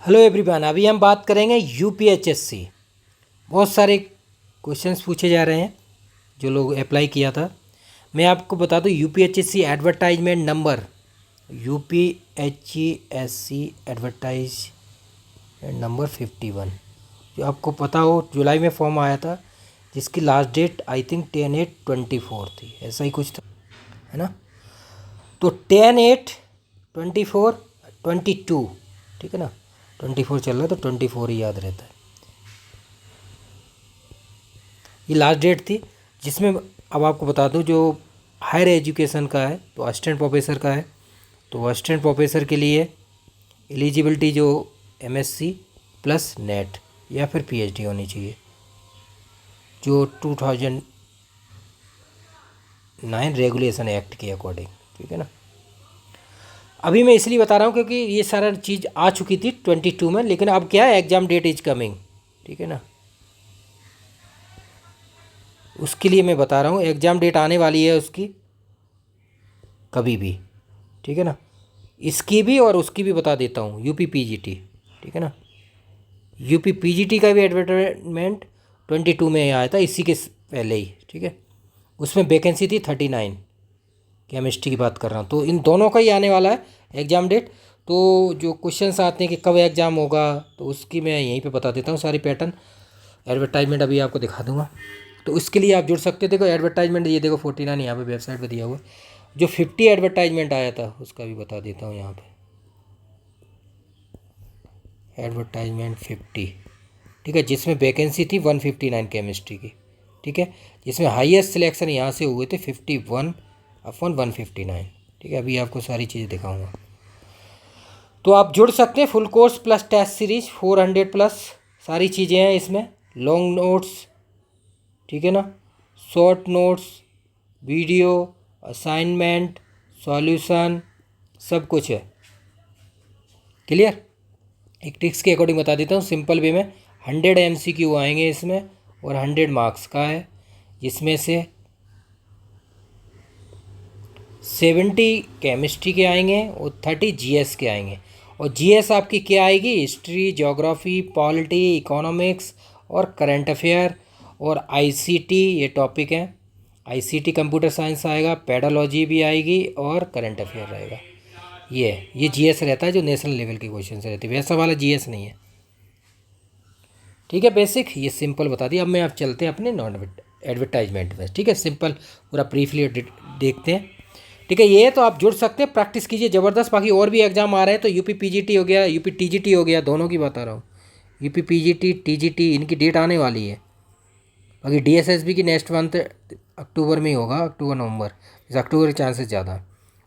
Hello everyone, अभी हम बात करेंगे यूपीएचएससी। बहुत सारे क्वेश्चंस पूछे जा रहे हैं जो लोग अप्लाई किया था। मैं आपको बता दूं UPHSC advertisement number, UPHSC advertisement number 51, जो आपको पता हो जुलाई में फॉर्म आया था, जिसकी लास्ट डेट आई थिंक 10/8/24 थी, ऐसा ही कुछ था, है ना। तो 10/8/24/22, ठीक है ना। 24 चल रहा है तो 24 ही याद रहता है। ये लास्ट डेट थी, जिसमें अब आपको बता दूं जो हायर एजुकेशन का है तो असिस्टेंट प्रोफेसर का है। तो असिस्टेंट प्रोफेसर के लिए एलिजिबिलिटी जो एमएससी प्लस नेट या फिर पीएचडी होनी चाहिए, जो 2009 रेगुलेशन एक्ट के अकॉर्डिंग, ठीक है ना। अभी मैं इसलिए बता रहा हूँ क्योंकि ये सारा चीज़ आ चुकी थी 22 में, लेकिन अब क्या है, एग्ज़ाम डेट इज कमिंग, ठीक है ना। उसके लिए मैं बता रहा हूँ एग्ज़ाम डेट आने वाली है उसकी कभी भी, ठीक है ना। इसकी भी और उसकी भी बता देता हूँ, यूपी पीजीटी, ठीक है ना। यूपी पीजीटी का भी एडवर्टाइजमेंट 22 में आया था, इसी के पहले ही, ठीक है। उसमें वैकेंसी थी 39, केमिस्ट्री की बात कर रहा हूँ। तो इन दोनों का ही आने वाला है एग्ज़ाम डेट। तो जो क्वेश्चंस आते हैं कि कब एग्ज़ाम होगा, तो उसकी मैं यहीं पे बता देता हूँ सारी पैटर्न। एडवर्टाइजमेंट अभी आपको दिखा दूंगा, तो उसके लिए आप जुड़ सकते हो। देखो एडवर्टाइजमेंट, ये देखो 49 यहाँ पे वेबसाइट पे दिया हुआ है। जो 50 एडवर्टाइजमेंट आया था उसका भी बता देता हूँ यहाँ पे। एडवर्टाइजमेंट 50, ठीक है, जिसमें वैकेंसी थी 159 केमिस्ट्री की, ठीक है। जिसमें हाईएस्ट सिलेक्शन यहाँ से हुए थे 51/159, ठीक है। अभी आपको सारी चीज़ें दिखाऊंगा। तो आप जुड़ सकते हैं, full course plus test series 400 plus सारी चीज़ें हैं इसमें। लॉन्ग नोट्स, ठीक है ना, short notes, video, assignment, solution, सब कुछ है। क्लियर। एक ट्रिक्स के अकॉर्डिंग बता देता हूँ सिंपल वे में। 100 MCQ आएंगे इसमें और 100 मार्क्स का है, जिसमें से 70 केमिस्ट्री के आएंगे और 30 जीएस के आएंगे। और जीएस आपकी क्या आएगी, हिस्ट्री, ज्योग्राफी, पॉलिटी, इकोनॉमिक्स और करंट अफेयर और आईसीटी, ये टॉपिक हैं। आईसीटी कंप्यूटर साइंस आएगा, पेडोलॉजी भी आएगी और करंट अफेयर रहेगा। ये जीएस रहता है जो नेशनल लेवल के क्वेश्चन रहते हैं, वैसा वाला जीएस नहीं है, ठीक है। बेसिक ये सिंपल बता दिया। अब मैं आप चलते हैं अपने नॉन एडवर्टाइजमेंट में, ठीक है। सिंपल पूरा ब्रीफली देखते हैं, ठीक है। ये तो आप जुड़ सकते हैं, प्रैक्टिस कीजिए ज़बरदस्त। बाकी और भी एग्जाम आ रहे हैं, तो यूपी पीजीटी हो गया, यूपी टीजीटी हो गया, दोनों की बता रहा हूँ। यूपी पीजीटी टीजीटी इनकी डेट आने वाली है। बाकी डीएसएसबी की नेक्स्ट मंथ अक्टूबर में ही होगा, अक्टूबर नवंबर, इस अक्टूबर के चांसेस ज़्यादा।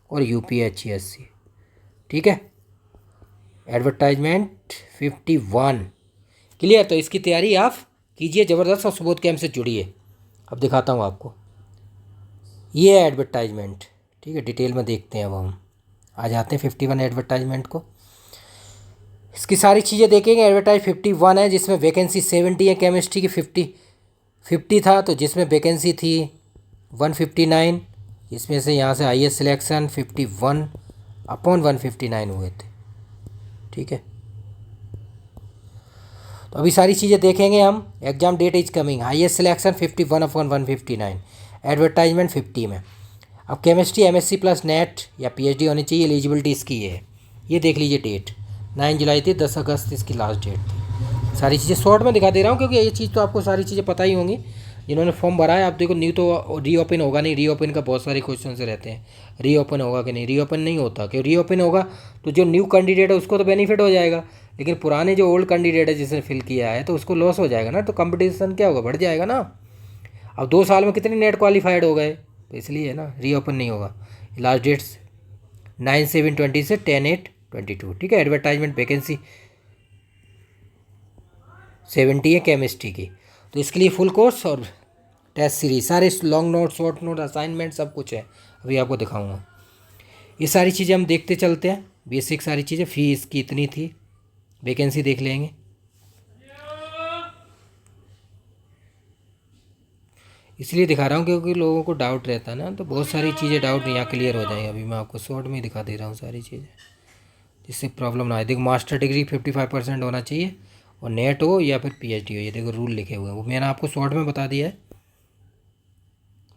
और यूपीएचसीएससी, ठीक है। Advertisement 51 clear. तो इसकी तैयारी आप कीजिए ज़बरदस्त और सुबोध कैम्प से जुड़िए। अब दिखाता हूँ आपको, ये है एडवर्टाइजमेंट, ठीक है। डिटेल में देखते हैं। अब हम आ जाते हैं 51 एडवर्टाइजमेंट को। इसकी सारी चीज़ें देखेंगे। एडवर्टाइज 51 है, जिसमें वैकेंसी 70 है। केमिस्ट्री की 50 था, तो जिसमें वैकेंसी थी 159, इसमें से यहाँ से हाईएस्ट सिलेक्शन 51/159 हुए थे, ठीक है। तो अभी सारी चीज़ें देखेंगे हम। Exam date is coming, highest selection 51/159, advertisement 50 में। अब केमिस्ट्री एमएससी प्लस नेट या पीएचडी होनी चाहिए, एलिजिबिलिटी इसकी ये देख लीजिए। डेट 9 जुलाई थी, 10 अगस्त इसकी लास्ट डेट थी। सारी चीज़ें शॉर्ट में दिखा दे रहा हूँ क्योंकि ये चीज़ तो आपको सारी चीज़ें पता ही होंगी जिन्होंने फॉर्म भरा है। आप देखो, न्यू तो रीओपन होगा नहीं, रीओपन का बहुत सारे क्वेश्चन रहते हैं। रीओपन होगा कि नहीं, रीओपन नहीं होता, क्योंकि रीओपन होगा तो जो न्यू कैंडिडेट है उसको तो बेनिफिट हो जाएगा, लेकिन पुराने जो ओल्ड कैंडिडेट है जिसने फिल किया है तो उसको लॉस हो जाएगा ना। तो कंपटीशन क्या होगा, बढ़ जाएगा ना। अब 2 साल में कितने नेट क्वालिफाइड हो गए, तो इसलिए है ना, रीओपन नहीं होगा। लास्ट डेट्स 9/7/20 से 10/8/22, ठीक है। एडवर्टाइजमेंट वैकेंसी 70 है केमिस्ट्री की। तो इसके लिए फुल कोर्स और टेस्ट सीरीज, सारे long note, short note, assignment सब कुछ है। अभी आपको दिखाऊंगा। ये सारी चीज़ें हम देखते चलते हैं, बेसिक सारी चीज़ें। फीस की इतनी थी, वैकेंसी देख लेंगे। इसलिए दिखा रहा हूँ क्योंकि लोगों को डाउट रहता है ना, तो बहुत सारी चीज़ें डाउट यहाँ क्लियर हो जाएंगी। अभी मैं आपको शॉर्ट में ही दिखा दे रहा हूँ सारी चीज़ें, जिससे प्रॉब्लम ना आए। देखो मास्टर डिग्री 55% होना चाहिए और नेट हो या फिर पीएचडी हो, ये देखो रूल लिखे हुए हैं, वो मैंने आपको शॉर्ट में बता दिया है,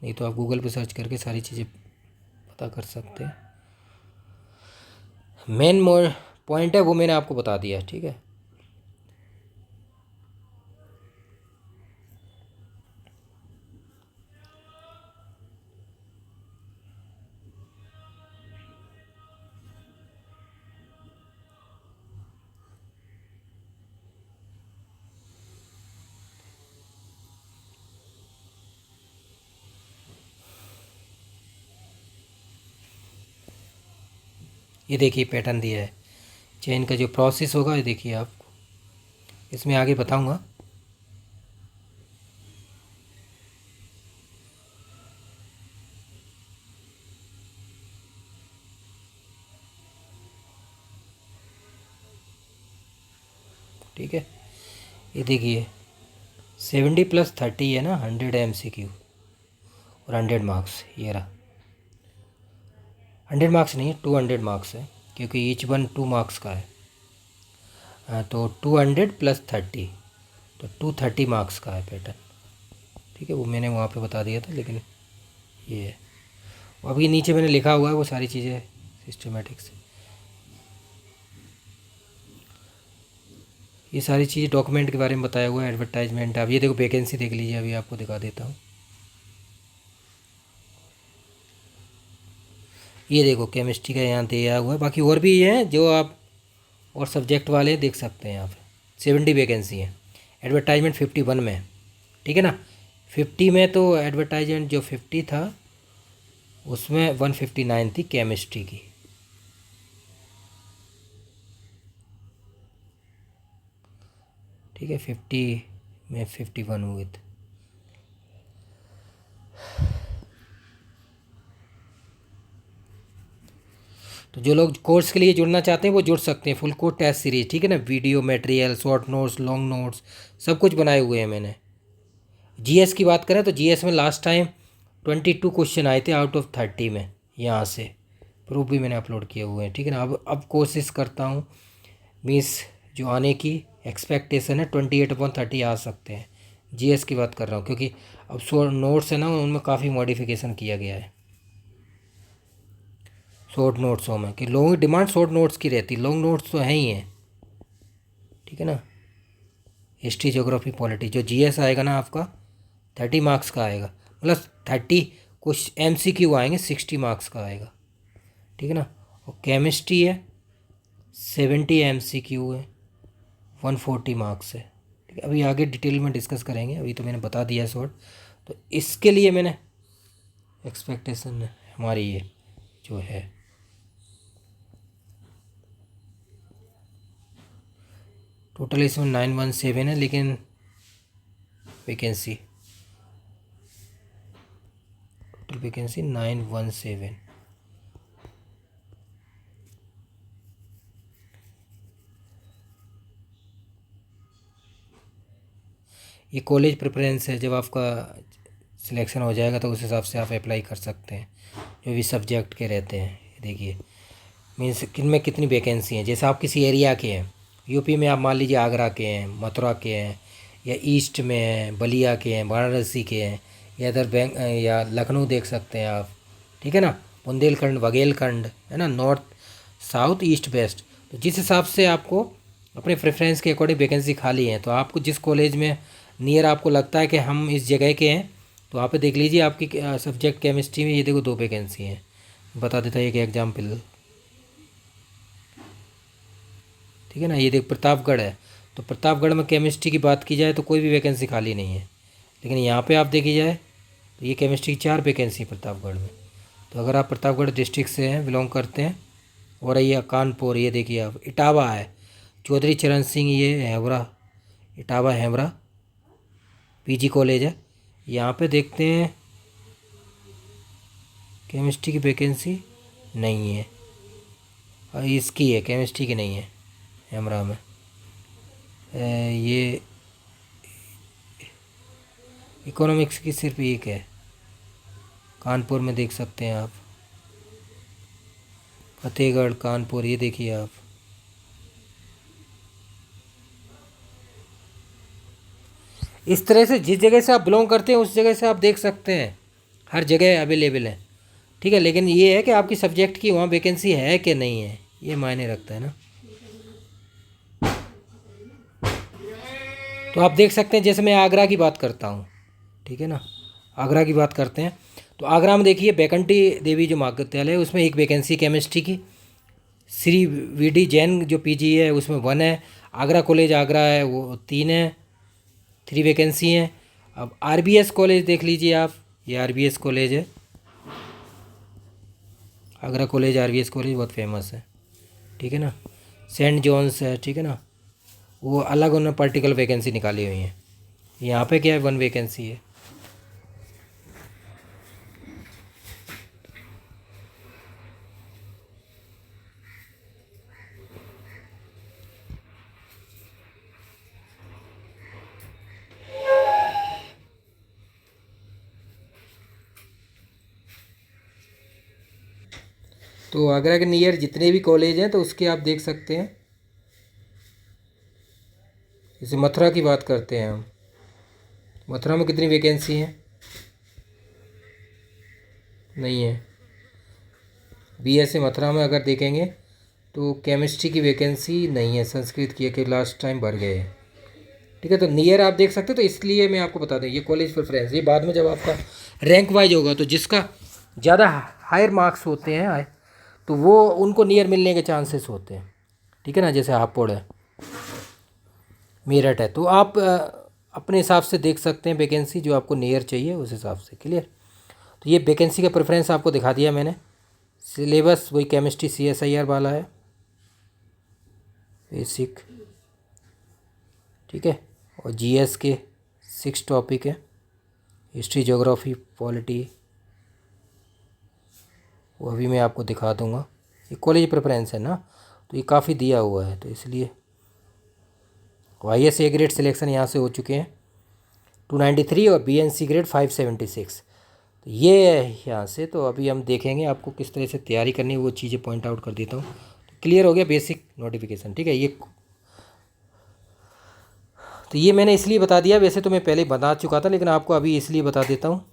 नहीं तो आप गूगल पे सर्च करके सारी चीज़ें पता कर सकते हैं। मेन पॉइंट है वो मैंने आपको बता दिया, ठीक है। ये देखिए पैटर्न दिया है, चेन का जो प्रोसेस होगा ये देखिए आपको इसमें आगे बताऊंगा। ठीक है, ये देखिए 70+30 है ना, 100 MCQ और 100 मार्क्स, ये रहा। 100 मार्क्स नहीं है, 200 मार्क्स है, क्योंकि ईच वन 2 मार्क्स का है। हाँ, तो 200+30 तो 230 मार्क्स का है पैटर्न, ठीक है। वो मैंने वहाँ पे बता दिया था, लेकिन ये है। अभी नीचे मैंने लिखा हुआ है वो सारी चीज़ें सिस्टमेटिक से, ये सारी चीज़ें डॉक्यूमेंट के बारे में बताया हुआ है, एडवर्टाइजमेंट। अब ये देखो वैकेंसी देख लीजिए, अभी आपको दिखा देता हूँ। ये देखो केमिस्ट्री का यहाँ दिया हुआ है, बाकी और भी है जो आप और सब्जेक्ट वाले देख सकते हैं यहाँ पे। 70 वैकेंसी है, एडवर्टाइजमेंट 51 में है, ठीक है ना। 50 में तो एडवर्टाइजमेंट जो 50 था उसमें 159 थी केमिस्ट्री की, ठीक है। 50 में 51 हुए थे। तो जो लोग कोर्स के लिए जुड़ना चाहते हैं वो जुड़ सकते हैं, फुल कोर्स टेस्ट सीरीज, ठीक है ना। Video material, short notes, long notes, सब कुछ बनाए हुए हैं मैंने। जीएस की बात करें तो जीएस में लास्ट टाइम 22 क्वेश्चन आए थे आउट ऑफ 30 में, यहाँ से प्रूफ भी मैंने अपलोड किए हुए हैं, ठीक है ना। अब कोशिश करता हूँ, मीन्स जो आने की एक्सपेक्टेशन है 28/30 आ सकते हैं। जीएस की बात कर रहा हूँ, क्योंकि अब नोट्स है ना उनमें काफ़ी मॉडिफिकेशन किया गया है शॉर्ट नोट्सों में, कि लोगों की डिमांड शॉर्ट नोट्स की रहती है, लॉन्ग नोट्स तो हैं ही हैं, ठीक है ना। हिस्ट्री, ज्योग्राफी, पॉलिटी, जो जीएस आएगा ना आपका 30 मार्क्स का आएगा, मतलब 30 कुछ एमसीक्यू आएंगे, 60 मार्क्स का आएगा, ठीक है ना। और केमिस्ट्री है 70 एमसीक्यू है, 140 मार्क्स है, ठीक है। अभी आगे डिटेल में डिस्कस करेंगे, अभी तो मैंने बता दिया है शॉर्ट। तो इसके लिए मैंने एक्सपेक्टेशन हमारी ये जो है, टोटल इसमें 917 है, लेकिन वैकेंसी, टोटल वैकेंसी 917। ये कॉलेज प्रेफरेंस है, जब आपका सिलेक्शन हो जाएगा तो उस हिसाब से आप अप्लाई कर सकते हैं, जो भी सब्जेक्ट के रहते हैं। देखिए मीन्स किन में कितनी वैकेंसी हैं, जैसे आप किसी एरिया के हैं, यूपी में आप मान लीजिए आगरा के हैं, मथुरा के हैं, या ईस्ट में हैं, बलिया के हैं, वाराणसी के हैं, या इधर या लखनऊ देख सकते हैं आप, ठीक है ना। बुंदेलखंड, बघेलखंड, है ना, नॉर्थ, साउथ, ईस्ट, वेस्ट। तो जिस हिसाब से आपको अपने प्रेफरेंस के अकॉर्डिंग वैकेंसी खाली है, तो आपको जिस कॉलेज में नियर आपको लगता है कि हम इस जगह के हैं, तो वहाँ पे देख लीजिए आपकी सब्जेक्ट केमिस्ट्री में, ये देखो 2 वैकेंसी हैं, बता देता है एक एग्जाम्पल, ठीक है ना। ये देख प्रतापगढ़ है, तो प्रतापगढ़ में केमिस्ट्री की बात की जाए तो कोई भी वैकेंसी खाली नहीं है, लेकिन यहाँ पे आप देखी जाए तो ये केमिस्ट्री की 4 वैकेंसी प्रतापगढ़ में। तो अगर आप प्रतापगढ़ डिस्ट्रिक्ट से हैं, बिलोंग करते हैं, और ये कानपुर, ये देखिए आप इटावा है, चौधरी चरण सिंह, ये हेवरा, इटावा हेवरा पीजी कॉलेज है, यहाँ पे देखते हैं केमिस्ट्री की वैकेंसी नहीं है, और इसकी है, केमिस्ट्री की नहीं है हेमरा में। ये इकोनॉमिक्स की सिर्फ एक है, कानपुर में देख सकते हैं आप, फतेहगढ़, कानपुर, ये देखिए आप, इस तरह से जिस जगह से आप बिलोंग करते हैं उस जगह से आप देख सकते हैं, हर जगह अवेलेबल है। ठीक है, लेकिन ये है कि आपकी सब्जेक्ट की वहाँ वैकेंसी है कि नहीं है, ये मायने रखता है ना। तो आप देख सकते हैं, जैसे मैं आगरा की बात करता हूँ, ठीक है ना, आगरा की बात करते हैं। तो आगरा में देखिए बैकंठी देवी जो महाविद्यालय है उसमें एक वैकेंसी केमिस्ट्री की। श्री वी डी जैन जो पीजी है उसमें 1 है। आगरा कॉलेज आगरा है वो 3 है, 3 वैकेंसी हैं। अब आरबीएस कॉलेज देख लीजिए आप, ये आरबीएस कॉलेज है, आगरा कॉलेज आरबीएस कॉलेज बहुत फेमस है, ठीक है ना। सेंट जॉन्स है, ठीक है ना, वो अलग उन्होंने पर्टिकुलर वैकेंसी निकाली हुई है। यहाँ पे क्या है, 1 वैकेंसी है। तो आगरा के नियर जितने भी कॉलेज हैं तो उसके आप देख सकते हैं। जैसे मथुरा की बात करते हैं हम, मथुरा में कितनी वैकेंसी हैं, नहीं है। बीएसए मथुरा में अगर देखेंगे तो केमिस्ट्री की वैकेंसी नहीं है, संस्कृत की के लास्ट टाइम भर गए हैं। ठीक है, तो नियर आप देख सकते हो। तो इसलिए मैं आपको बता दें, ये कॉलेज प्रेफरेंस, ये बाद में जब आपका रैंक वाइज होगा तो जिसका ज़्यादा हायर मार्क्स होते हैं तो वो उनको नियर मिलने के चांसेस होते हैं, ठीक है ना। जैसे हापुड़ है, मेरठ है, तो आप अपने हिसाब से देख सकते हैं वैकेंसी जो आपको नियर चाहिए उस हिसाब से। क्लियर। तो ये वैकेंसी का प्रेफरेंस आपको दिखा दिया मैंने। सिलेबस वही केमिस्ट्री CSIR वाला है, बेसिक, ठीक है। और जीएस के 6 टॉपिक है, हिस्ट्री ज्योग्राफी पॉलिटी, वो अभी मैं आपको दिखा दूंगा। ये कॉलेज प्रेफरेंस है ना, तो ये काफ़ी दिया हुआ है, तो इसलिए YS A ग्रेड सिलेक्शन यहाँ से हो चुके हैं 293 और BNC ग्रेड 576। तो ये है यहाँ से। तो अभी हम देखेंगे आपको किस तरह से तैयारी करनी है, वो चीज़ें पॉइंट आउट कर देता हूँ। तो क्लियर हो गया बेसिक नोटिफिकेशन, ठीक है। ये मैंने इसलिए बता दिया, वैसे तो मैं पहले बता चुका था, लेकिन आपको अभी इसलिए बता देता हूँ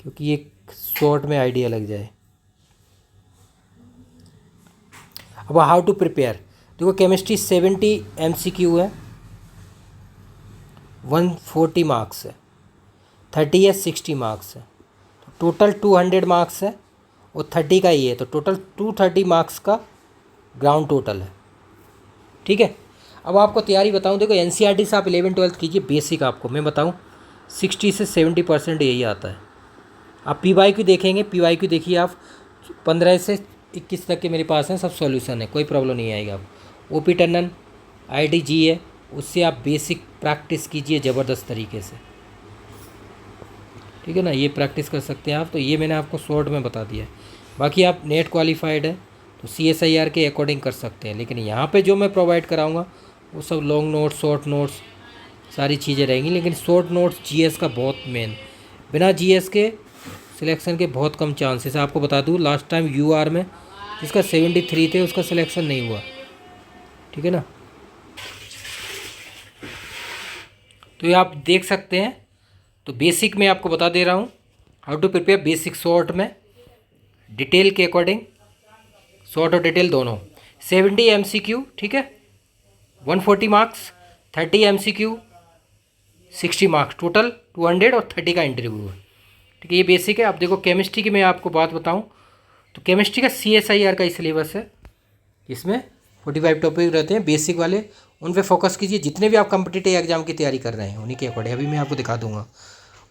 क्योंकि ये शॉर्ट में आइडिया लग जाए। अब हाउ टू प्रिपेयर, देखो केमिस्ट्री 70 MCQ है, 140 मार्क्स है, 30 है, 60 मार्क्स है, तो टोटल 200 मार्क्स है और 30 का ही है, तो टोटल 230 मार्क्स का ग्राउंड टोटल है, ठीक है। अब आपको तैयारी बताऊं, देखो NCERT से आप 11-12 कीजिए। बेसिक आपको मैं बताऊं 60 से 70% यही आता है। आप PYQ देखेंगे, PYQ देखिए आप, 15 से 21 तक के मेरे पास हैं, सब सॉल्यूशन है, कोई प्रॉब्लम नहीं आएगा। आप OP टन्नन IIT है, उससे आप बेसिक प्रैक्टिस कीजिए ज़बरदस्त तरीके से, ठीक है ना। ये प्रैक्टिस कर सकते हैं आप। तो ये मैंने आपको शॉर्ट में बता दिया है। बाकी आप नेट क्वालिफाइड है तो CSIR के अकॉर्डिंग कर सकते हैं, लेकिन यहाँ पे जो मैं प्रोवाइड कराऊँगा वो सब लॉन्ग नोट्स, शॉर्ट नोट्स, सारी चीज़ें रहेंगी। लेकिन शॉर्ट नोट्स GS का बहुत मेन, बिना GS के सिलेक्शन के बहुत कम चांसेस है। आपको बता दूँ लास्ट टाइम UR में जिसका 73 थे उसका सिलेक्शन नहीं हुआ, ठीक है ना। तो ये आप देख सकते हैं। तो बेसिक में आपको बता दे रहा हूँ how to prepare basic, short में, डिटेल के अकॉर्डिंग, शॉर्ट और डिटेल दोनों। 70 MCQ, ठीक है, 140 मार्क्स, 30 MCQ, 60 मार्क्स, टोटल 200 और 30 का इंटरव्यू है, ठीक है। ये बेसिक है। अब देखो केमिस्ट्री की मैं आपको बात बताऊँ तो केमिस्ट्री का CSIR का ही सिलेबस है, इसमें 45 टॉपिक रहते हैं बेसिक वाले, उन पे फोकस कीजिए। जितने भी आप कम्पिटिटिव एग्जाम की तैयारी कर रहे हैं उन्हीं के अकॉर्डिंग अभी मैं आपको दिखा दूंगा।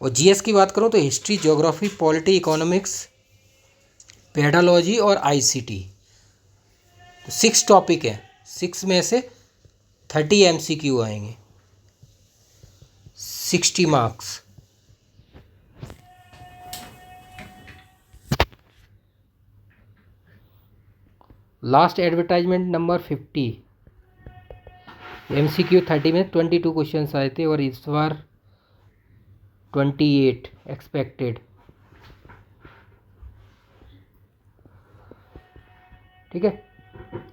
और GS की बात करूँ तो history, geography, polity, economics, pedology और ICT, तो 6 टॉपिक है। 6 में से 30 MCQ आएंगे, 60 marks. Last advertisement number 50, MCQ 30 में 22 क्वेश्चन आए थे और इस बार 28 एक्सपेक्टेड, ठीक है।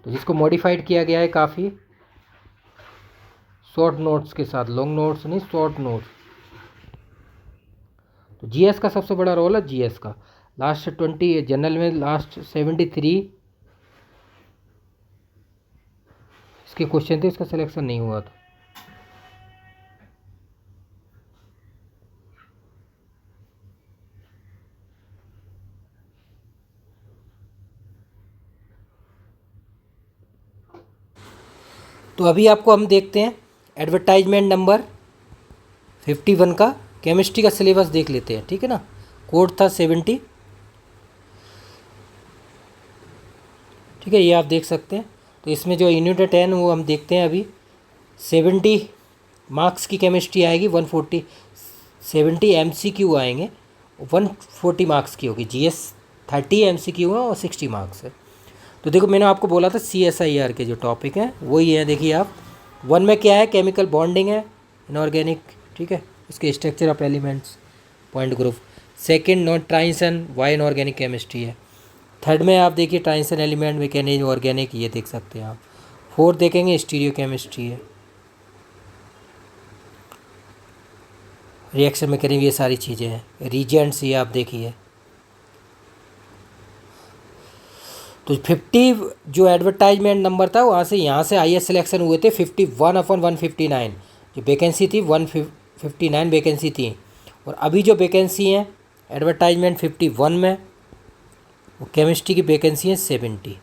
तो जिसको मॉडिफाइड किया गया है काफ़ी, शॉर्ट नोट्स के साथ, लॉन्ग नोट्स नहीं, शॉर्ट नोट्स। तो जीएस का सबसे बड़ा रोल है, जीएस का लास्ट 20, जनरल में लास्ट 73 इसके क्वेश्चन थे, इसका सिलेक्शन नहीं हुआ था। तो अभी आपको हम देखते हैं एडवर्टाइजमेंट नंबर 51 का केमिस्ट्री का सिलेबस देख लेते हैं, ठीक है ना। कोड था 70, ठीक है, ये आप देख सकते हैं। तो इसमें जो यूनिट 10 वो हम देखते हैं अभी। 70 मार्क्स की केमिस्ट्री आएगी, 140 70 MCQ आएंगे, 140 मार्क्स की होगी। जीएस 30 MCQ है और 60 मार्क्स है। तो देखो मैंने आपको बोला था CSIR के जो टॉपिक हैं वही है। देखिए आप, 1 में क्या है, केमिकल बॉन्डिंग है, इनऑर्गेनिक, ठीक है, इसके structure of elements, point group. Second non transition, वाई इनऑर्गेनिक केमिस्ट्री है। थर्ड में आप देखिए ट्रांजिशन एलिमेंट, मैकेनिज्म, ऑर्गेनिक, ये देख सकते हैं आप। फोर्थ देखेंगे स्टीरियो केमिस्ट्री है, रिएक्शन मैकेनिज्म, ये सारी चीज़ें हैं। रीजेंट्स ये आप देखिए। तो 50 जो एडवर्टाइजमेंट नंबर था वहाँ से यहाँ से IS सिलेक्शन हुए थे 51/159। जो वैकेंसी थी 159 वैकेंसी थी। और अभी जो वैकेंसी हैं एडवर्टाइजमेंट 51 में, वो केमिस्ट्री की वैकेंसी है 70।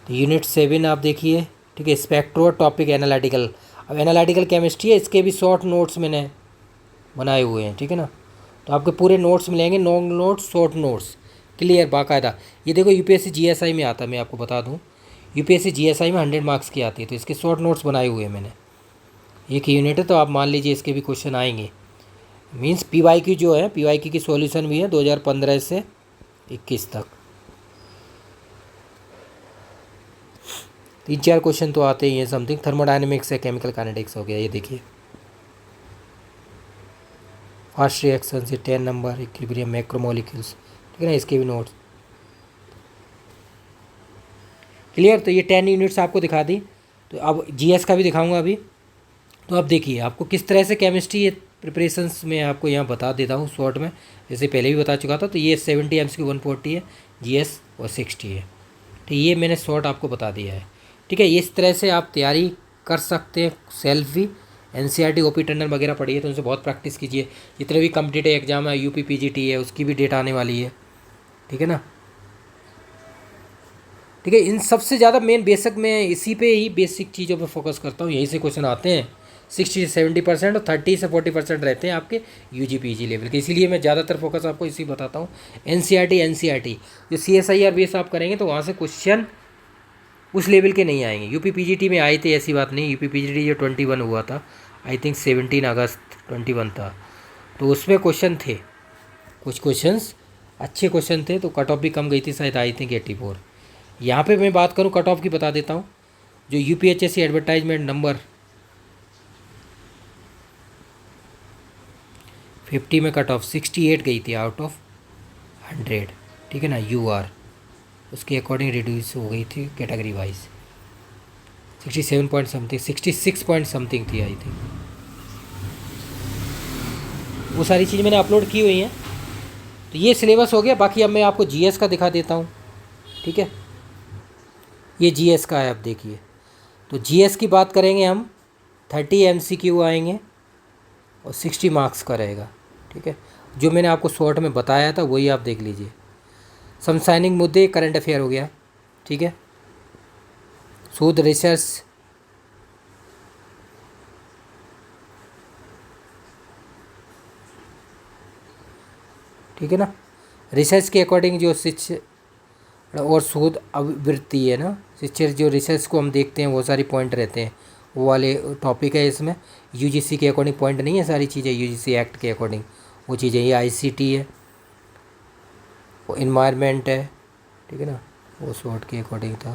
तो यूनिट 7 आप देखिए, ठीक है, स्पेक्ट्रो टॉपिक एनालिटिकल। अब एनालिटिकल केमिस्ट्री है, इसके भी शॉर्ट नोट्स मैंने बनाए हुए हैं, ठीक है ना। तो आपके पूरे नोट्स मिलेंगे, long notes, short notes, clear बाकायदा। ये देखो UPSC GSI में आता है, मैं आपको बता दूं UPSC GSI में 100 मार्क्स की आती है। तो इसके शॉर्ट नोट्स बनाए हुए हैं मैंने। एक यूनिट है तो आप मान लीजिए इसके भी क्वेश्चन आएंगे। मीन्स PYQ जो है, PYQ की सॉल्यूशन भी है 2015 से 21 तक। 3-4 क्वेश्चन तो आते ही हैं समथिंग। थर्मोडायनेमिक्स है, केमिकल काइनेटिक्स हो गया, ये देखिए। फास्ट रिएक्शन से 10 नंबर, इक्विलिब्रियम, मैक्रोमोलिक्यूल्स, ठीक है ना, इसके भी नोट्स क्लियर। तो ये 10 यूनिट्स आपको दिखा दी। तो अब GS का भी दिखाऊंगा अभी। तो अब देखिए आपको किस तरह से केमिस्ट्री ये प्रिपरेशंस में आपको यहाँ बता देता हूँ शॉर्ट में, जैसे पहले भी बता चुका था। तो ये 70 MCQ 140 है, GS और 60 है। तो ये मैंने शॉर्ट आपको बता दिया है, ठीक है। इस तरह से आप तैयारी कर सकते हैं सेल्फ भी। NCERT OP टंडन वगैरह पढ़िए, तो उनसे बहुत प्रैक्टिस कीजिए। जितने भी कॉम्पिटिटिव एग्जाम है, UP PGT है, उसकी भी डेट आने वाली है, ठीक है ना। ठीक है, इन सबसे ज़्यादा मेन बेसिक में इसी पे ही बेसिक चीज़ों पे फोकस करता हूँ। यहीं से क्वेश्चन आते हैं। 60 से 70% और 30 से 40% रहते हैं आपके UG PG लेवल के, इसीलिए मैं ज़्यादातर फोकस आपको इसी बताता हूँ। NCERT जो CSIR बेस आप करेंगे तो वहाँ से क्वेश्चन उस लेवल के नहीं आएंगे। UP PGT में आए थे, ऐसी बात नहीं। UP PGT जो 21 हुआ था, आई थिंक 17 अगस्त 21 था, तो उसमें क्वेश्चन थे, कुछ क्वेश्चंस अच्छे क्वेश्चन थे। तो कट ऑफ भी कम गई थी शायद, आई थिंक 84। यहाँ पे मैं बात करूँ कट ऑफ की, बता देता हूँ। जो UPHSC एडवर्टाइजमेंट नंबर 50 में कट ऑफ 68 गई थी आउट ऑफ 100, ठीक है ना। UR उसके अकॉर्डिंग रिड्यूस हो गई थी category wise. 67 point something, 66 point something थी आई थिंक। वो सारी चीज़ मैंने अपलोड की हुई हैं। तो ये सिलेबस हो गया। बाकी अब मैं आपको GS का दिखा देता हूँ, ठीक है। ये GS का है, आप देखिए। तो GS की बात करेंगे हम, 30 MCQ आएंगे और 60 मार्क्स का रहेगा, ठीक है। जो मैंने आपको शॉर्ट में बताया था वही आप देख लीजिए। समसाइनिक मुद्दे, करंट अफेयर हो गया, ठीक है। शोध रिसर्च, ठीक है ना। रिसर्च के अकॉर्डिंग जो शिक्षण और शोध आवृत्ति है ना, शिक्षण जो रिसर्च को हम देखते हैं वो सारी पॉइंट रहते हैं, वो वाले टॉपिक है इसमें। UGC के अकॉर्डिंग पॉइंट नहीं है, सारी चीज़ें UGC एक्ट के अकॉर्डिंग वो चीज़ें। ये ICT है, वो इन्वायरमेंट है, ठीक है ना, वो शॉर्ट के अकॉर्डिंग था,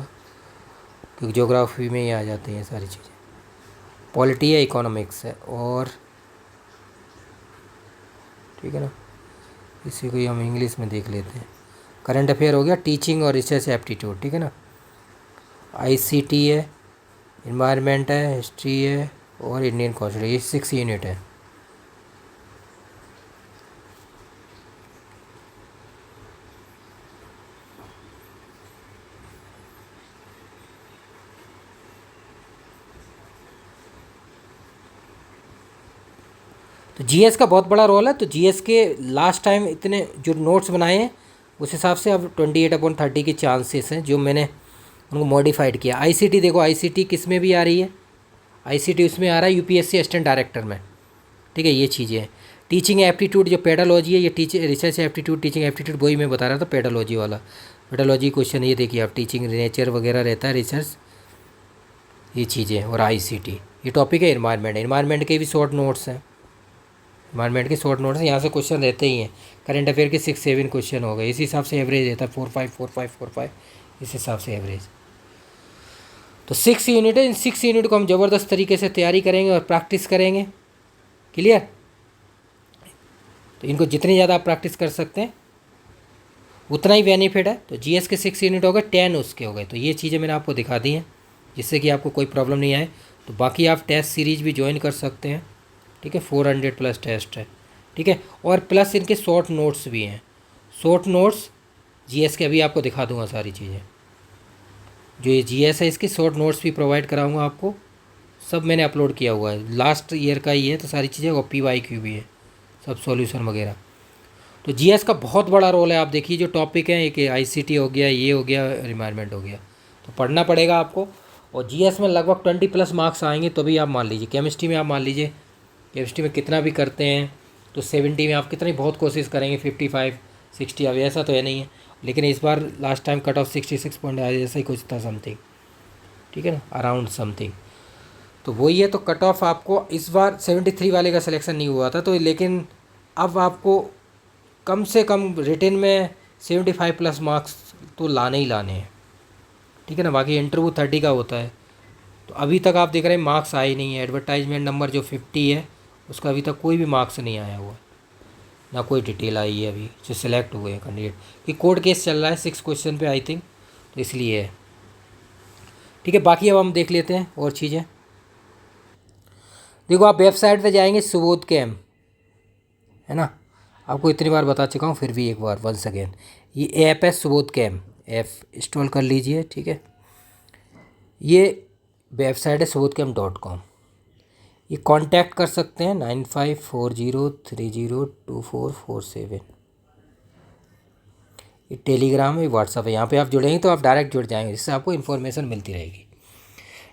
क्योंकि ज्योग्राफी में ही आ जाती हैं सारी चीज़ें। पॉलिटी है, इकोनॉमिक्स है, और ठीक है ना, इसी को ही हम इंग्लिश में देख लेते हैं। करंट अफेयर हो गया, टीचिंग और रिसर्च एप्टीट्यूड, ठीक है ना। ICT है, इन्वायरमेंट है, हिस्ट्री है, और इंडियन कॉन्स्टिट्यूशन, ये 6 यूनिट है। तो जीएस का बहुत बड़ा रोल है। तो जीएस के लास्ट टाइम इतने जो नोट्स बनाए हैं उस हिसाब से अब 28/30 के चांसेस हैं, जो मैंने उनको मॉडिफाइड किया। आईसीटी देखो, आईसीटी किस में भी आ रही है, आईसीटी उसमें आ रहा है यूपीएससी असिस्टेंट डायरेक्टर में, ठीक है। ये चीज़ें हैं। टीचिंग एप्टीट्यूड जो पेडालॉजी है, ये रिसर्च एप्टीट्यूड टीचिंग एप्टीट्यूड वही मैं बता रहा था, पेडालॉजी वाला। पेडालॉजी क्वेश्चन ये देखिए आप, टीचिंग नेचर वगैरह रहता है, रिसर्च, ये चीज़ें। और आईसीटी ये टॉपिक है। इन्वायरमेंट, इन्वायरमेंट के भी शॉर्ट नोट्स हैं, इन्वायरमेंट के शॉर्ट नोट्स हैं, यहाँ से क्वेश्चन रहते ही हैं। करंट अफेयर के 6-7 क्वेश्चन हो गए, इस हिसाब से एवरेज रहता है 4-5 4-5 4-5, इस हिसाब से एवरेज। तो 6 यूनिट है, इन 6 यूनिट को हम ज़बरदस्त तरीके से तैयारी करेंगे और प्रैक्टिस करेंगे। क्लियर। तो इनको जितनी ज़्यादा आप प्रैक्टिस कर सकते हैं उतना ही बेनिफिट है। तो जीएस के 6 यूनिट हो गए, 10 उसके हो गए। तो ये चीज़ें मैंने आपको दिखा दी हैं जिससे कि आपको कोई प्रॉब्लम नहीं आए। तो बाकी आप टेस्ट सीरीज भी ज्वाइन कर सकते हैं, ठीक है। 400+ टेस्ट है, ठीक है। और प्लस इनके शॉर्ट नोट्स भी हैं, शॉर्ट नोट्स जीएस के अभी आपको दिखा दूंगा सारी चीज़ें। जो ये जीएस है इसके शॉर्ट नोट्स भी प्रोवाइड कराऊंगा आपको, सब मैंने अपलोड किया हुआ है, लास्ट ईयर का ही है तो सारी चीज़ें। और PYQ भी है, सब सॉल्यूशन वगैरह। तो जीएस का बहुत बड़ा रोल है। आप देखिए जो टॉपिक है, एक आईसीटी हो गया, ये हो गया, एनवायरनमेंट हो गया, तो पढ़ना पड़ेगा आपको। और जीएस में लगभग 20+ मार्क्स आएंगे, तो भी आप मान लीजिए। केमिस्ट्री में आप मान लीजिए, केमिस्ट्री में कितना भी करते हैं तो 70 में आप कितनी बहुत कोशिश करेंगे, 55-60, अब ऐसा तो है नहीं है। लेकिन इस बार last time cut off 66 point आया, ऐसा ही कुछ था समथिंग, ठीक है ना, अराउंड समथिंग। तो वही है। तो कट ऑफ आपको इस बार 73 वाले का सिलेक्शन नहीं हुआ था, तो लेकिन अब आपको कम से कम रिटन में 75+ मार्क्स तो लाने ही लाने हैं, ठीक है ना। बाकी इंटरव्यू 30 का होता है। तो अभी तक आप देख रहे हैं मार्क्स आए नहीं है। एडवर्टाइजमेंट नंबर जो 50 है उसका अभी तक कोई भी मार्क्स नहीं आया हुआ, ना कोई डिटेल आई है अभी जो सिलेक्ट हुए हैं कैंडिडेट। कि कोर्ट केस चल रहा है 6 क्वेश्चन पे आई थिंक, तो इसलिए है, ठीक है। बाकी अब हम देख लेते हैं और चीज़ें। देखो आप वेबसाइट पे जाएंगे, सुबोध कैम है ना, आपको इतनी बार बता चुका हूँ, फिर भी एक बार वंस अगेन, ये ऐप है सुबोध कैम, ऐप इंस्टॉल कर लीजिए, ठीक है। ये वेबसाइट है subodhcam.com। ये कांटेक्ट कर सकते हैं 9540302447। ये टेलीग्राम है, व्हाट्सअप है, यहाँ पे आप जुड़ेंगे तो आप डायरेक्ट जुड़ जाएंगे, जिससे आपको इन्फॉर्मेशन मिलती रहेगी।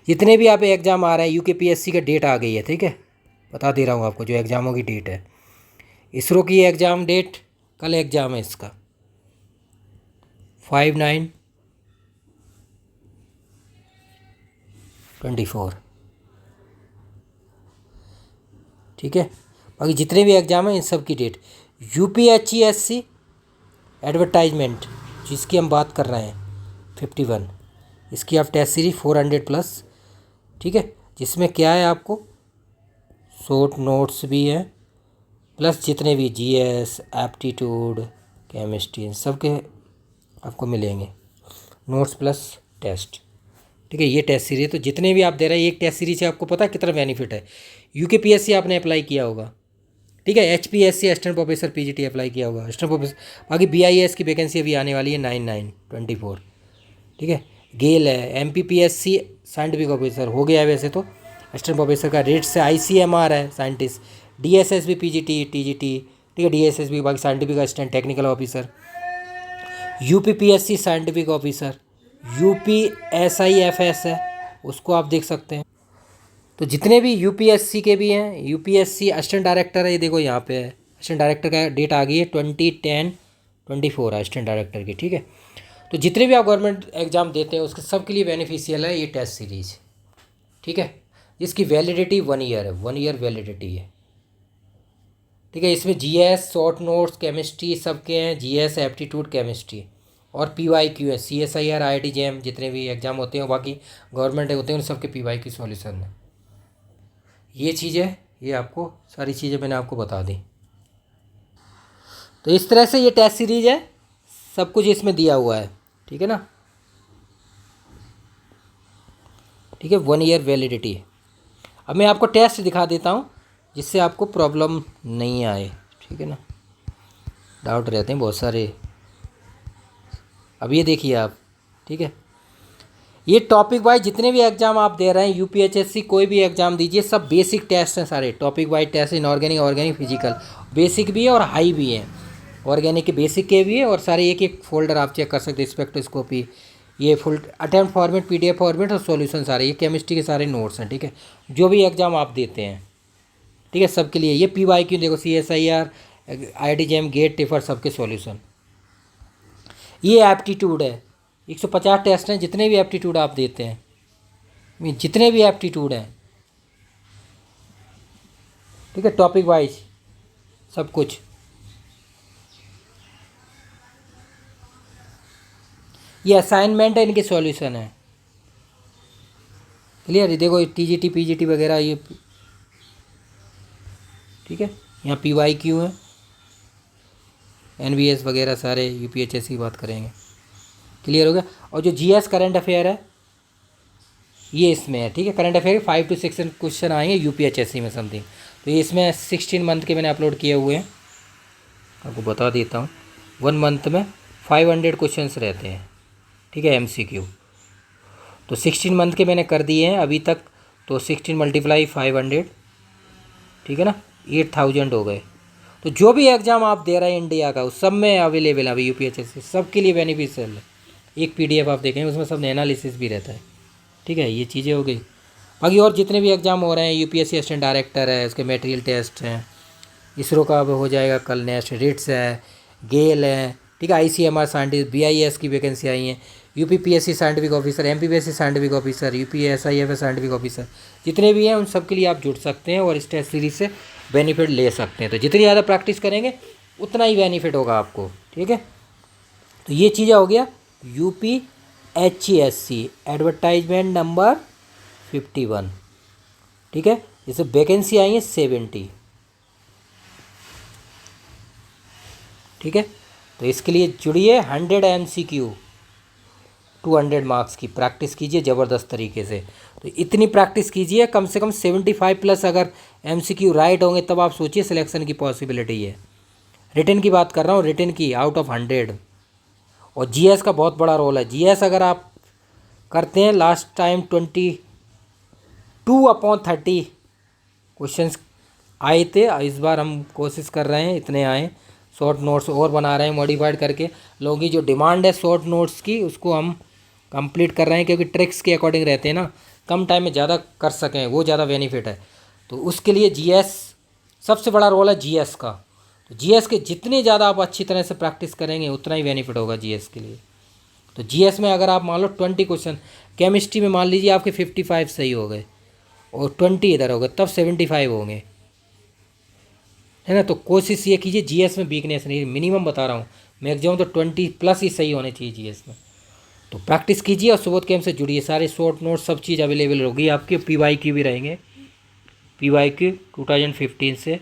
जितने भी आप एग्ज़ाम आ रहे हैं, UKPSC का डेट आ गई है, ठीक है, बता दे रहा हूँ आपको जो एग्ज़ामों की डेट है। इसरो की एग्ज़ाम डेट, कल एग्ज़ाम है इसका 5/9/24, ठीक है। बाकी जितने भी एग्ज़ाम हैं इन सब की डेट। UPHESC एडवर्टाइजमेंट जिसकी हम बात कर रहे हैं 51, इसकी आप टेस्ट सीरीज 400+, ठीक है। जिसमें क्या है, आपको शॉर्ट नोट्स भी हैं, प्लस जितने भी GS एप्टीट्यूड केमिस्ट्री सब के आपको मिलेंगे नोट्स प्लस टेस्ट, ठीक है। ये टेस्ट सीरीज तो जितने भी आप दे रहे हैं, एक टेस्ट सीरीज से आपको पता है कितना बेनिफिट है। UKPSC आपने अप्लाई किया होगा, ठीक है। HPSC assistant professor PGT apply किया होगा, असिस्टेंट प्रोफेसर। बाकी BIS की वैकेंसी अभी आने वाली है 9/9/24, ठीक है। गेल है, MPPSC साइंटिफिक ऑफिसर हो गया है वैसे तो, असिस्टेंट प्रोफेसर का रेट से। ICMR है साइंटिस्ट, DSSB PGT TGT, ठीक है, DSSB बाकी scientific assistant technical officer. UPPSC scientific officer, UPSIFS है, उसको आप देख सकते हैं। तो जितने भी UPSC के भी हैं, UPSC असिस्टेंट डायरेक्टर है, ये देखो यहाँ पे है, असिस्टेंट डायरेक्टर का डेट आ गई है 20/10/24 असिस्टेंट डायरेक्टर की, ठीक है। तो जितने भी आप गवर्नमेंट एग्जाम देते हैं उसके सब के लिए बेनिफिशियल है ये टेस्ट सीरीज, ठीक है। जिसकी वैलिडिटी 1 ईयर है, 1 ईयर वैलिडिटी है, ठीक है। इसमें GS शॉर्ट नोट्स केमिस्ट्री सबके हैं, GS एप्टीट्यूड केमिस्ट्री, और PYQ है, CSIR IIT JAM जितने भी एग्जाम होते हैं बाकी गवर्नमेंट होते हैं उन सबके PYQ सॉल्यूशन है। ये चीज़ें, ये आपको सारी चीज़ें मैंने आपको बता दी। तो इस तरह से ये टेस्ट सीरीज है, सब कुछ इसमें दिया हुआ है, ठीक है ना, ठीक है। 1 ईयर वैलिडिटी। अब मैं आपको टेस्ट दिखा देता हूँ जिससे आपको प्रॉब्लम नहीं आए, ठीक है ना। डाउट रहते हैं बहुत सारे। अब ये देखिए आप, ठीक है, ये टॉपिक वाइज जितने भी एग्जाम आप दे रहे हैं, यूपीएचएससी कोई भी एग्जाम दीजिए, सब बेसिक टेस्ट हैं सारे, topic wise test, inorganic, organic, physical, basic भी है और हाई भी है। ऑर्गेनिक के बेसिक के भी है, और सारे एक एक फोल्डर आप चेक कर सकते हैं, स्पेक्ट्रोस्कोपी, ये full attempt format, PDF format और सॉल्यूशन सारे, ये केमिस्ट्री के सारे नोट्स हैं, ठीक है, जो भी एग्जाम आप देते हैं, ठीक है, सबके लिए। ये पीवाईक्यू देखो, CSIR, IIT-JEM, गेट, टिफर, सबके सॉल्यूशन। ये एप्टीट्यूड है, 150 टेस्ट हैं, जितने भी एप्टीट्यूड आप देते हैं, जितने भी एप्टीट्यूड हैं, ठीक है, टॉपिक वाइज सब कुछ। ये असाइनमेंट है, इनके सॉल्यूशन है, क्लियर। ये देखो TGT PGT वगैरह, ये ठीक है, यहाँ PYQ है, NVS वगैरह सारे, UPHS की बात करेंगे, क्लियर हो गया। और जो GS करंट अफेयर है ये इसमें है, ठीक है, करंट अफेयर 5 to 6 क्वेश्चन आएंगे UPHSC में समथिंग। तो ये इसमें 16 मंथ के मैंने अपलोड किए हुए हैं, आपको बता देता हूँ। 1 मंथ में 500 क्वेश्चंस रहते हैं, ठीक है, MCQ। तो 16 मंथ के मैंने कर दिए हैं अभी तक, तो 16 × 500, ठीक है ना, 8000 हो गए। तो जो भी एग्ज़ाम आप दे रहे हैं इंडिया का, उस सब में अवेलेबल है अभी UPHSC, सबके लिए बेनिफिशियल है। एक PDF आप देखेंगे उसमें सब एनालिसिस भी रहता है, ठीक है, ये चीज़ें हो गई। बाकी और जितने भी एग्ज़ाम हो रहे हैं, UPSC असिस्टेंट डायरेक्टर है, उसके मटेरियल टेस्ट हैं, इसरो का अब हो जाएगा कल नेक्स्ट, रिट्स है, गेल है, ठीक है, ICMR साइंटिस्ट, BIS की वैकेंसी आई हैं, UPPSC scientific officer, MPPSC scientific officer, UPSIF scientific officer, जितने भी हैं उन सब के लिए आप जुड़ सकते हैं और इस टेस्ट सीरीज से बेनिफिट ले सकते हैं। तो जितनी ज़्यादा प्रैक्टिस करेंगे उतना ही बेनिफिट होगा आपको, ठीक है। तो ये चीज़ें हो गया UPHESC एडवर्टाइजमेंट नंबर 51, ठीक है, इससे वैकेंसी आई है 70, ठीक है। तो इसके लिए जुड़िए, 100 MCQ 200 मार्क्स की प्रैक्टिस कीजिए ज़बरदस्त तरीके से। तो इतनी प्रैक्टिस कीजिए, कम से कम 75+ अगर MCQ राइट होंगे तब आप सोचिए सिलेक्शन की पॉसिबिलिटी है। रिटन की बात कर रहा हूँ, रिटन की आउट ऑफ 100। और GS का बहुत बड़ा रोल है। GS अगर आप करते हैं, लास्ट टाइम 22/30 क्वेश्चंस आए थे, इस बार हम कोशिश कर रहे हैं इतने आए, शॉर्ट नोट्स और बना रहे हैं मॉडिफाइड करके। लोगों की जो डिमांड है शॉर्ट नोट्स की, उसको हम कंप्लीट कर रहे हैं, क्योंकि ट्रिक्स के अकॉर्डिंग रहते हैं ना, कम टाइम में ज़्यादा कर सकें, वो ज़्यादा बेनिफिट है। तो उसके लिए GS सबसे बड़ा रोल है, GS का। तो GS के जितनी ज़्यादा आप अच्छी तरह से प्रैक्टिस करेंगे उतना ही बेनिफिट होगा GS के लिए। तो GS में अगर आप मान लो 20 क्वेश्चन, केमिस्ट्री में मान लीजिए आपके 55 सही हो गए और 20 इधर हो गए, तब 75 होंगे, है ना। तो कोशिश ये कीजिए, GS में वीकनेस नहीं, मिनिमम बता रहा हूँ, मैक्सिमम तो 20+ ही सही होने चाहिए GS में। तो प्रैक्टिस कीजिए और सुबोध कैम्प से जुड़िए, सारे शॉर्ट नोट सब चीज़ अवेलेबल होगी आपके। PYQ भी रहेंगे, PYQ 2015 से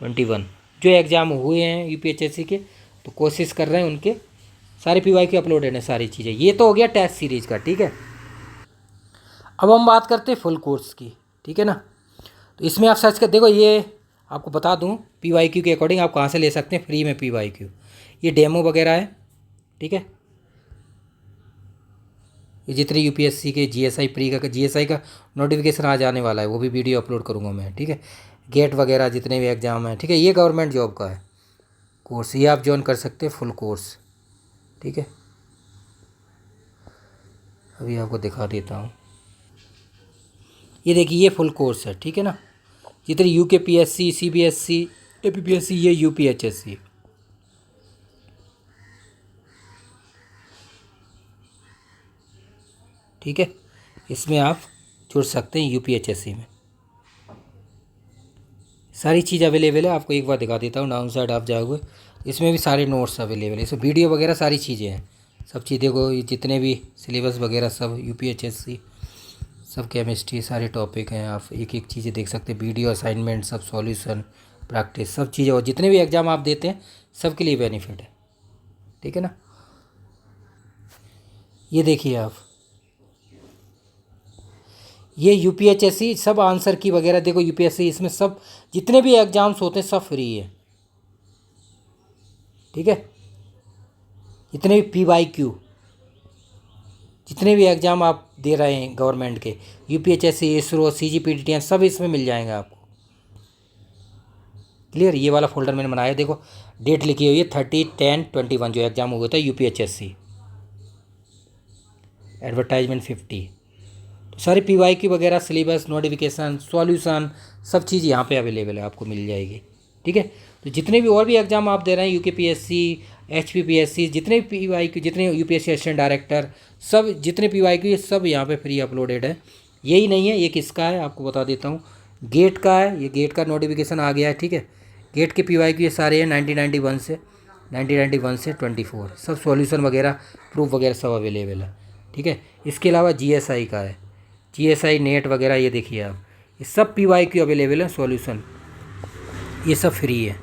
21 जो एग्ज़ाम हुए हैं UPHSC के, तो कोशिश कर रहे हैं उनके सारे PYQ अपलोड है सारी चीज़ें। ये तो हो गया टेस्ट सीरीज़ का, ठीक है। अब हम बात करते हैं फुल कोर्स की, ठीक है ना। तो इसमें आप सर्च कर देखो, ये आपको बता दूं PYQ के अकॉर्डिंग आप कहाँ से ले सकते हैं फ्री में PYQ। ये डेमो वगैरह है, ठीक है। ये जितने UPSC के GSI प्री का, GSI का नोटिफिकेशन आ जाने वाला है, वो भी वीडियो अपलोड करूँगा मैं, ठीक है। गेट वगैरह जितने भी एग्ज़ाम हैं, ठीक है, ये गवर्नमेंट जॉब का है कोर्स, ये आप ज्वाइन कर सकते हैं फुल कोर्स, ठीक है। अभी आपको दिखा देता हूँ, ये देखिए ये फुल कोर्स है, ठीक है ना। जितने UKPSC, CBSC, APPSC, ये UPHSC, ठीक है। इसमें आप जुड़ सकते हैं UPHSC में, सारी चीज़ अवेलेबल है। आपको एक बार दिखा देता हूँ, डाउन साइड आप जाओगे, इसमें भी सारे नोट्स अवेलेबल है, इसमें वीडियो वगैरह सारी चीज़ें हैं, सब चीज़ देखो, ये जितने भी सिलेबस वगैरह सब UPHSC, सब केमिस्ट्री सारे टॉपिक हैं, आप एक एक चीज़ें देख सकते हैं, वीडियो असाइनमेंट सब, सॉल्यूशन, प्रैक्टिस, सब चीज़ें, और जितने भी एग्ज़ाम आप देते हैं सबके लिए बेनिफिट है, ठीक है ना। ये देखिए आप, ये यूपीएचएससी सब आंसर की वगैरह देखो, यूपीएससी इसमें सब जितने भी एग्ज़ाम्स होते हैं सब फ्री है, ठीक है। जितने भी पीवाईक्यू, जितने भी एग्ज़ाम आप दे रहे हैं गवर्नमेंट के, यूपीएचएससी, इसरो, सीजीपीटीटी, सब इसमें मिल जाएंगे आपको। क्लियर। ये वाला फोल्डर मैंने बनाया, देखो डेट लिखी हुई है 30/10/21 जो एग्ज़ाम हुआ था यूपीएचएससी, एडवर्टाइजमेंट 50। तो सारी पीवाईक्यू वगैरह, सिलेबस, नोटिफिकेशन, सॉल्यूशन, सब चीज़ यहाँ पे अवेलेबल है, आपको मिल जाएगी, ठीक है। तो जितने भी और भी एग्ज़ाम आप दे रहे हैं, यूकेपीएससी, एचपीपीएससी, जितने भी पीवाईक्यू, जितने यूपीएससी असिस्टेंट डायरेक्टर, सब जितने पीवाईक्यू, ये सब यहाँ पे फ्री अपलोडेड है। यही नहीं है, ये किसका है आपको बता देता हूँ, गेट का है। ये गेट का नोटिफिकेशन आ गया है, ठीक है। गेट के पीवाईक्यू ये सारे हैं 1991 से 24, सब सॉल्यूशन वगैरह, प्रूफ वगैरह सब अवेलेबल है, ठीक है। इसके अलावा जीएसआई का है, जीएसआई नेट वगैरह, ये देखिए आप, ये सब पीवाईक्यू अवेलेबल है, सॉल्यूशन, ये सब फ्री है।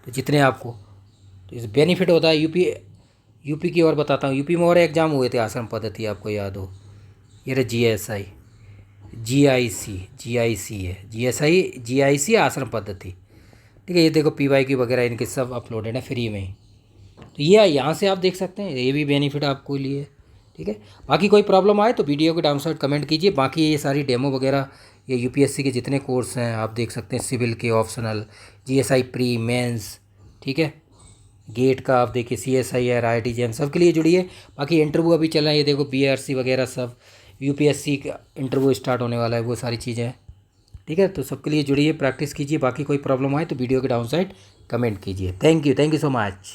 तो जितने आपको, तो इस बेनिफिट होता है। यूपी की और बताता हूँ, यूपी में और एग्ज़ाम हुए थे आश्रम पद्धति, आपको याद हो, ये रहा जीएसआई, जीआईसी है, जीएसआई, जीआईसी आश्रम पद्धति, ठीक है। ये देखो पीवाईक्यू वगैरह इनके सब अपलोडेड है फ्री में ही। तो ये यहाँ से आप देख सकते हैं, ये भी बेनिफिट आपको लिए, ठीक है। बाकी कोई प्रॉब्लम आए तो वीडियो के डाउन साइड कमेंट कीजिए। बाकी ये सारी डेमो वगैरह, ये यूपीएससी के जितने कोर्स हैं आप देख सकते हैं, सिविल के ऑप्शनल, जीएसआई प्री मेंस, ठीक है। गेट का आप देखिए, सीएसआईआर, आईआईटी सब के लिए जुड़िए। बाकी इंटरव्यू अभी चल रहा है, ये देखो बीआरसी वगैरह सब, यूपीएससी का इंटरव्यू स्टार्ट होने वाला है, वो सारी चीज़ें हैं, ठीक है। तो सबके लिए जुड़िए, प्रैक्टिस कीजिए। बाकी कोई प्रॉब्लम आए तो वीडियो के डाउन साइड कमेंट कीजिए। Thank you so much.